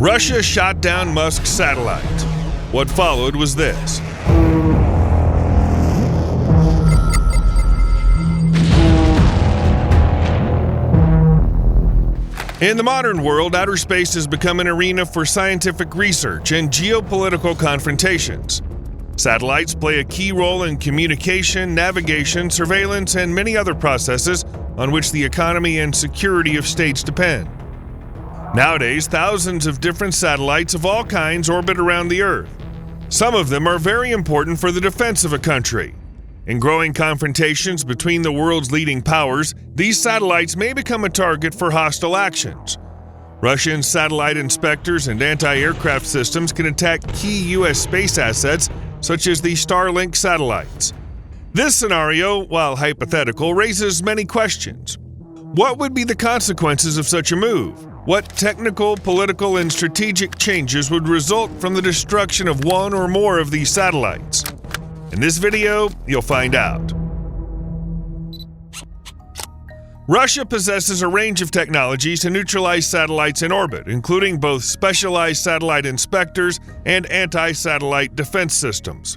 Russia shot down Musk's satellite. What followed was this. In the modern world, outer space has become an arena for scientific research and geopolitical confrontations. Satellites play a key role in communication, navigation, surveillance, and many other processes on which the economy and security of states depend. Nowadays, thousands of different satellites of all kinds orbit around the Earth. Some of them are very important for the defense of a country. In growing confrontations between the world's leading powers, these satellites may become a target for hostile actions. Russian satellite inspectors and anti-aircraft systems can attack key U.S. space assets, such as the Starlink satellites. This scenario, while hypothetical, raises many questions. What would be the consequences of such a move? What technical, political, and strategic changes would result from the destruction of one or more of these satellites? In this video, you'll find out. Russia possesses a range of technologies to neutralize satellites in orbit, including both specialized satellite inspectors and anti-satellite defense systems.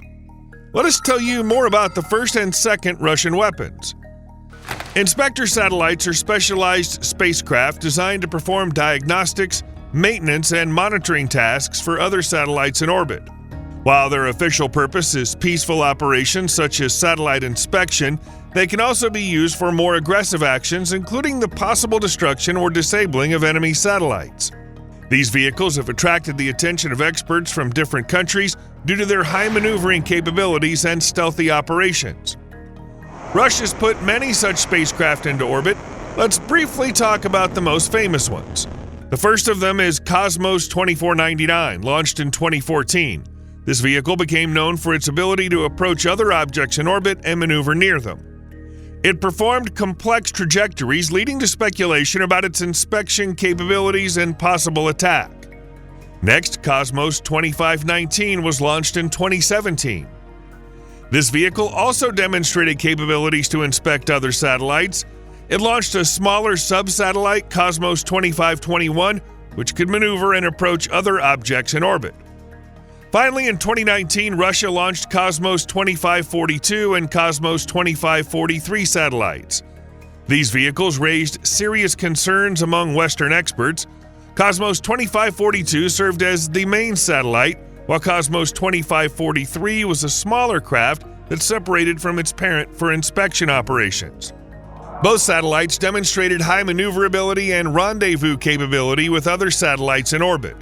Let us tell you more about the first and second Russian weapons. Inspector satellites are specialized spacecraft designed to perform diagnostics, maintenance, and monitoring tasks for other satellites in orbit. While their official purpose is peaceful operations such as satellite inspection, they can also be used for more aggressive actions, including the possible destruction or disabling of enemy satellites. These vehicles have attracted the attention of experts from different countries due to their high maneuvering capabilities and stealthy operations. Russia's put many such spacecraft into orbit. Let's briefly talk about the most famous ones. The first of them is Cosmos 2499, launched in 2014. This vehicle became known for its ability to approach other objects in orbit and maneuver near them. It performed complex trajectories, leading to speculation about its inspection capabilities and possible attack. Next, Cosmos 2519 was launched in 2017. This vehicle also demonstrated capabilities to inspect other satellites. It launched a smaller sub-satellite, Cosmos 2521, which could maneuver and approach other objects in orbit. Finally, in 2019, Russia launched Cosmos 2542 and Cosmos 2543 satellites. These vehicles raised serious concerns among Western experts. Cosmos 2542 served as the main satellite, while Cosmos 2543 was a smaller craft that separated from its parent for inspection operations. Both satellites demonstrated high maneuverability and rendezvous capability with other satellites in orbit.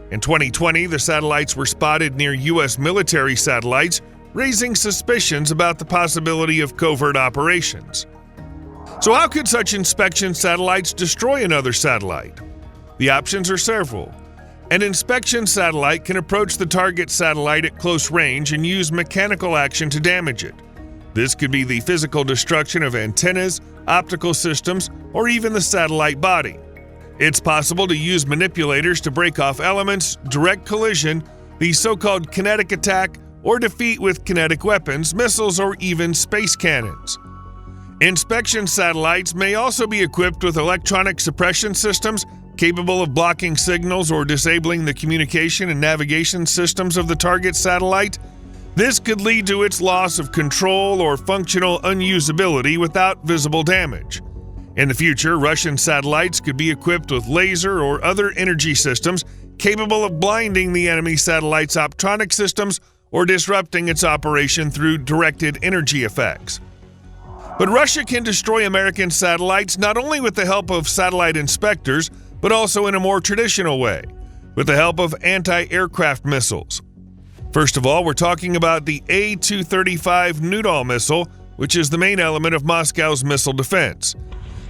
In 2020, the satellites were spotted near U.S. military satellites, raising suspicions about the possibility of covert operations. So how could such inspection satellites destroy another satellite? The options are several. An inspection satellite can approach the target satellite at close range and use mechanical action to damage it. This could be the physical destruction of antennas, optical systems, or even the satellite body. It's possible to use manipulators to break off elements, direct collision, the so-called kinetic attack, or defeat with kinetic weapons, missiles, or even space cannons. Inspection satellites may also be equipped with electronic suppression systems capable of blocking signals or disabling the communication and navigation systems of the target satellite. This could lead to its loss of control or functional unusability without visible damage. In the future, Russian satellites could be equipped with laser or other energy systems capable of blinding the enemy satellite's optronic systems or disrupting its operation through directed energy effects. But Russia can destroy American satellites not only with the help of satellite inspectors, but also in a more traditional way, with the help of anti-aircraft missiles. First of all, we're talking about the A-235 Nudol missile, which is the main element of Moscow's missile defense.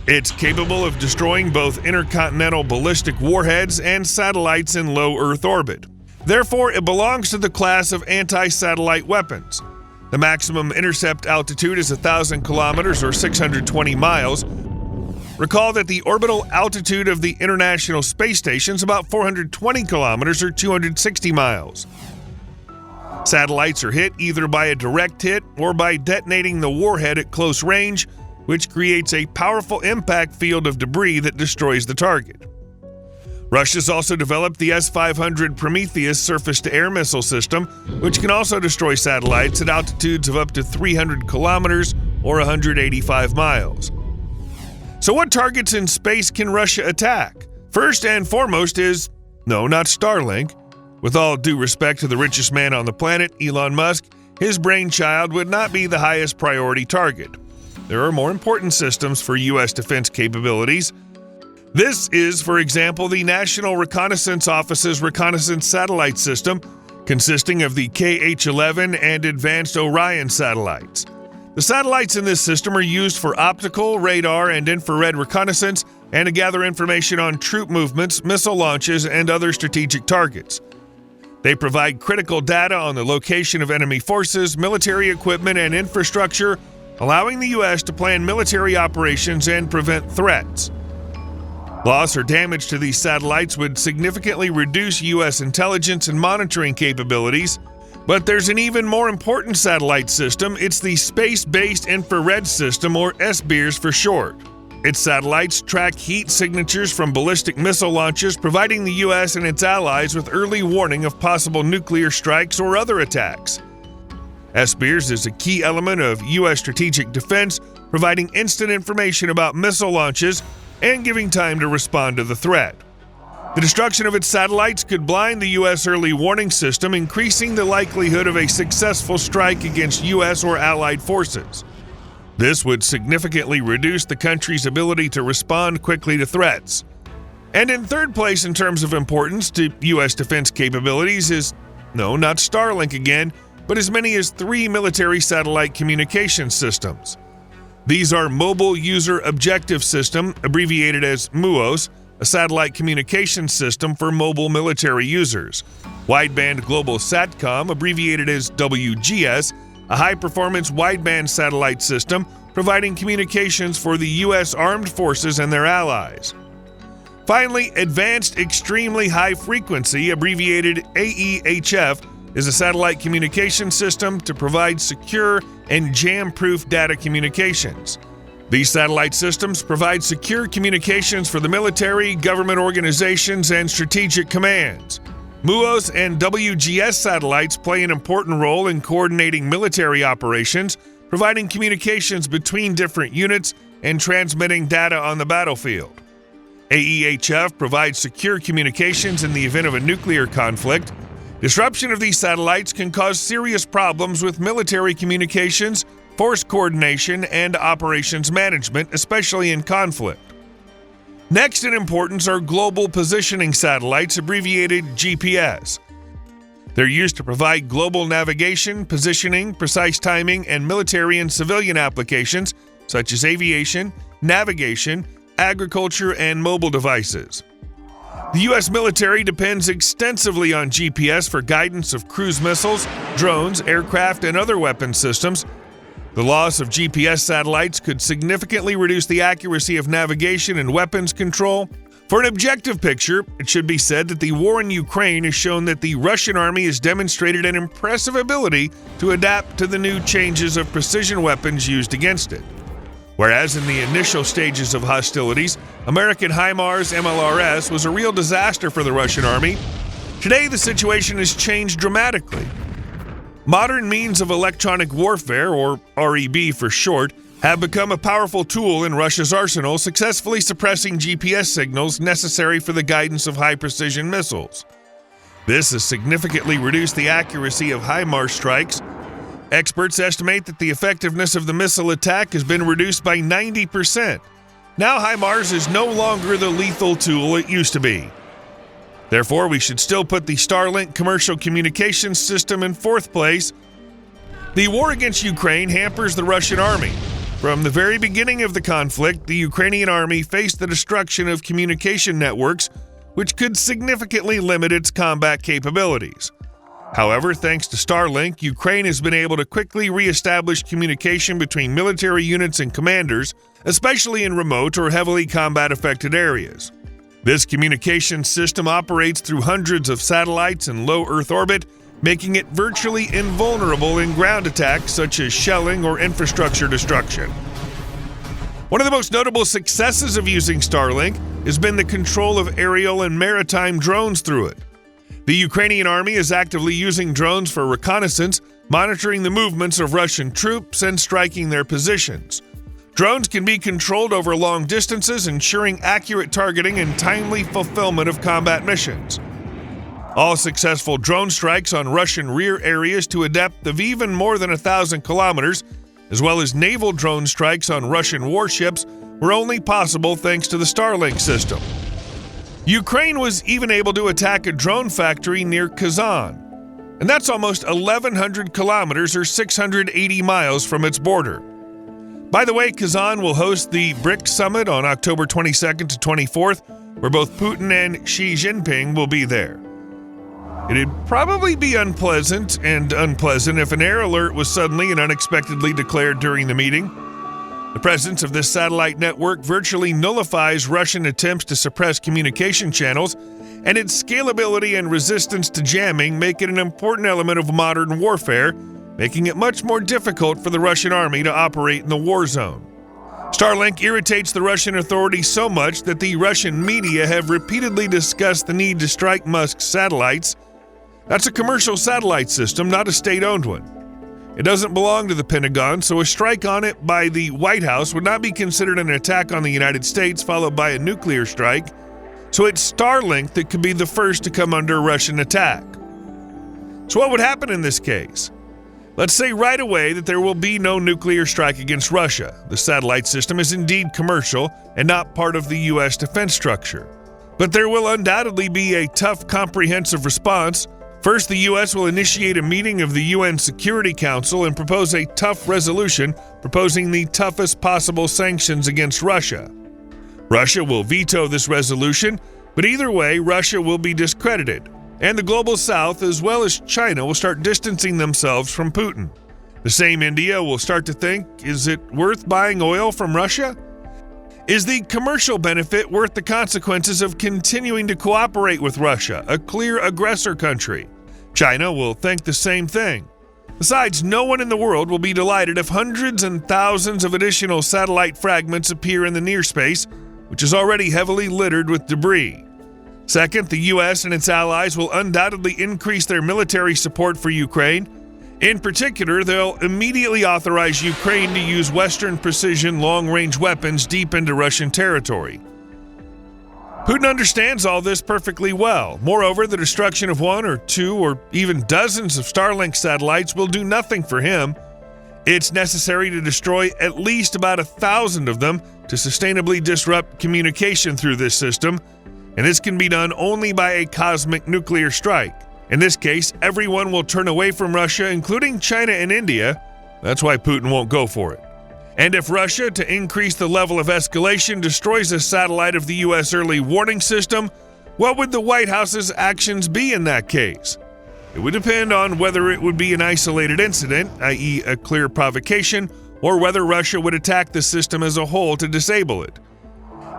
It's capable of destroying both intercontinental ballistic warheads and satellites in low Earth orbit. Therefore, it belongs to the class of anti-satellite weapons. The maximum intercept altitude is 1,000 kilometers or 620 miles. Recall that the orbital altitude of the International Space Station is about 420 kilometers or 260 miles. Satellites are hit either by a direct hit or by detonating the warhead at close range, which creates a powerful impact field of debris that destroys the target. Russia's also developed the S-500 Prometheus surface-to-air missile system, which can also destroy satellites at altitudes of up to 300 kilometers or 185 miles. So what targets in space can Russia attack? First and foremost is, no, not Starlink. With all due respect to the richest man on the planet, Elon Musk, his brainchild would not be the highest priority target. There are more important systems for U.S. defense capabilities. This is, for example, the National Reconnaissance Office's reconnaissance satellite system, consisting of the KH-11 and advanced Orion satellites. The satellites in this system are used for optical, radar, and infrared reconnaissance and to gather information on troop movements, missile launches, and other strategic targets. They provide critical data on the location of enemy forces, military equipment, and infrastructure, allowing the U.S. to plan military operations and prevent threats. Loss or damage to these satellites would significantly reduce U.S. intelligence and monitoring capabilities, but there's an even more important satellite system. It's the Space-Based Infrared System, or SBIRS for short. Its satellites track heat signatures from ballistic missile launches, providing the U.S. and its allies with early warning of possible nuclear strikes or other attacks. SBIRS is a key element of U.S. strategic defense, providing instant information about missile launches and giving time to respond to the threat. The destruction of its satellites could blind the U.S. early warning system, increasing the likelihood of a successful strike against U.S. or allied forces. This would significantly reduce the country's ability to respond quickly to threats. And in third place in terms of importance to U.S. defense capabilities is, no, not Starlink again, but as many as 3 military satellite communication systems. These are Mobile User Objective System, abbreviated as MUOS, a satellite communication system for mobile military users; Wideband Global Satcom, abbreviated as WGS, a high-performance wideband satellite system providing communications for the U.S. Armed Forces and their allies. Finally, Advanced Extremely High Frequency, abbreviated AEHF, is a satellite communication system to provide secure and jam-proof data communications. These satellite systems provide secure communications for the military, government organizations, and strategic commands. MUOS and WGS satellites play an important role in coordinating military operations, providing communications between different units, and transmitting data on the battlefield. AEHF provides secure communications in the event of a nuclear conflict. Disruption of these satellites can cause serious problems with military communications, force coordination, and operations management, especially in conflict. Next in importance are global positioning satellites, abbreviated GPS. They're used to provide global navigation, positioning, precise timing, and military and civilian applications such as aviation, navigation, agriculture, and mobile devices. The U.S. military depends extensively on GPS for guidance of cruise missiles, drones, aircraft, and other weapon systems. The loss of GPS satellites could significantly reduce the accuracy of navigation and weapons control. For an objective picture, it should be said that the war in Ukraine has shown that the Russian army has demonstrated an impressive ability to adapt to the new changes of precision weapons used against it. Whereas in the initial stages of hostilities, American HIMARS MLRS was a real disaster for the Russian army, today the situation has changed dramatically. Modern means of electronic warfare, or REB for short, have become a powerful tool in Russia's arsenal, successfully suppressing GPS signals necessary for the guidance of high-precision missiles. This has significantly reduced the accuracy of HIMARS strikes. Experts estimate that the effectiveness of the missile attack has been reduced by 90%. Now HIMARS is no longer the lethal tool it used to be. Therefore, we should still put the Starlink commercial communications system in fourth place. The war against Ukraine hampers the Russian army. From the very beginning of the conflict, the Ukrainian army faced the destruction of communication networks, which could significantly limit its combat capabilities. However, thanks to Starlink, Ukraine has been able to quickly reestablish communication between military units and commanders, especially in remote or heavily combat-affected areas. This communication system operates through hundreds of satellites in low Earth orbit, making it virtually invulnerable in ground attacks such as shelling or infrastructure destruction. One of the most notable successes of using Starlink has been the control of aerial and maritime drones through it. The Ukrainian army is actively using drones for reconnaissance, monitoring the movements of Russian troops and striking their positions. Drones can be controlled over long distances, ensuring accurate targeting and timely fulfillment of combat missions. All successful drone strikes on Russian rear areas to a depth of even more than 1,000 kilometers, as well as naval drone strikes on Russian warships, were only possible thanks to the Starlink system. Ukraine was even able to attack a drone factory near Kazan, and that's almost 1,100 kilometers or 680 miles from its border. By the way, Kazan will host the BRICS Summit on October 22nd to 24th, where both Putin and Xi Jinping will be there. It'd probably be unpleasant if an air alert was suddenly and unexpectedly declared during the meeting. The presence of this satellite network virtually nullifies Russian attempts to suppress communication channels, and its scalability and resistance to jamming make it an important element of modern warfare, making it much more difficult for the Russian army to operate in the war zone. Starlink irritates the Russian authorities so much that the Russian media have repeatedly discussed the need to strike Musk's satellites. That's a commercial satellite system, not a state-owned one. It doesn't belong to the Pentagon, so a strike on it by the White House would not be considered an attack on the United States followed by a nuclear strike, so it's Starlink that could be the first to come under Russian attack. So what would happen in this case? Let's say right away that there will be no nuclear strike against Russia. The satellite system is indeed commercial and not part of the U.S. defense structure. But there will undoubtedly be a tough, comprehensive response. First, the U.S. will initiate a meeting of the UN Security Council and propose a tough resolution proposing the toughest possible sanctions against Russia. Russia will veto this resolution, but either way, Russia will be discredited, and the global South, as well as China, will start distancing themselves from Putin. The same India will start to think, is it worth buying oil from Russia? Is the commercial benefit worth the consequences of continuing to cooperate with Russia, a clear aggressor country? China will think the same thing. Besides, no one in the world will be delighted if hundreds and thousands of additional satellite fragments appear in the near space, which is already heavily littered with debris. Second, the U.S. and its allies will undoubtedly increase their military support for Ukraine. In particular, they'll immediately authorize Ukraine to use Western precision long-range weapons deep into Russian territory. Putin understands all this perfectly well. Moreover, the destruction of one or two or even dozens of Starlink satellites will do nothing for him. It's necessary to destroy at least about 1,000 of them to sustainably disrupt communication through this system, and this can be done only by a cosmic nuclear strike. In this case, everyone will turn away from Russia, including China and India. That's why Putin won't go for it. And if Russia, to increase the level of escalation, destroys a satellite of the U.S. early warning system, what would the White House's actions be in that case? It would depend on whether it would be an isolated incident, i.e. a clear provocation, or whether Russia would attack the system as a whole to disable it.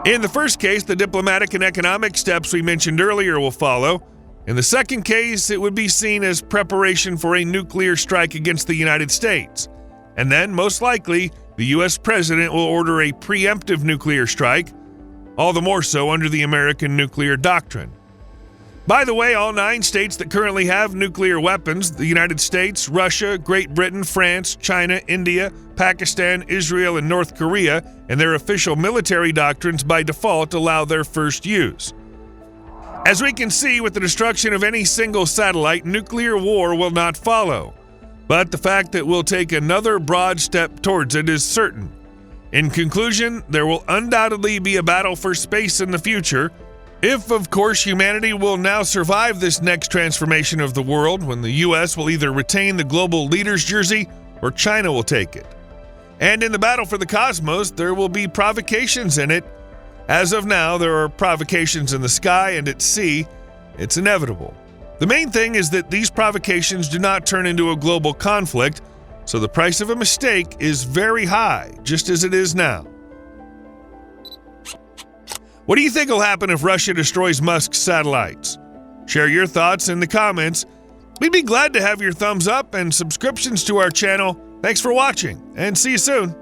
In the first case, the diplomatic and economic steps we mentioned earlier will follow. In the second case, it would be seen as preparation for a nuclear strike against the United States. And then, most likely, the U.S. president will order a preemptive nuclear strike, all the more so under the American nuclear doctrine. By the way, all 9 states that currently have nuclear weapons, the United States, Russia, Great Britain, France, China, India, Pakistan, Israel, and North Korea, and their official military doctrines by default allow their first use. As we can see, with the destruction of any single satellite, nuclear war will not follow. But the fact that we'll take another broad step towards it is certain. In conclusion, there will undoubtedly be a battle for space in the future, if, of course, humanity will now survive this next transformation of the world, when the U.S. will either retain the global leader's jersey or China will take it. And in the battle for the cosmos, there will be provocations in it. As of now, there are provocations in the sky and at sea. It's inevitable. The main thing is that these provocations do not turn into a global conflict, so the price of a mistake is very high, just as it is now. What do you think will happen if Russia destroys Musk's satellites? Share your thoughts in the comments. We'd be glad to have your thumbs up and subscriptions to our channel. Thanks for watching, and see you soon.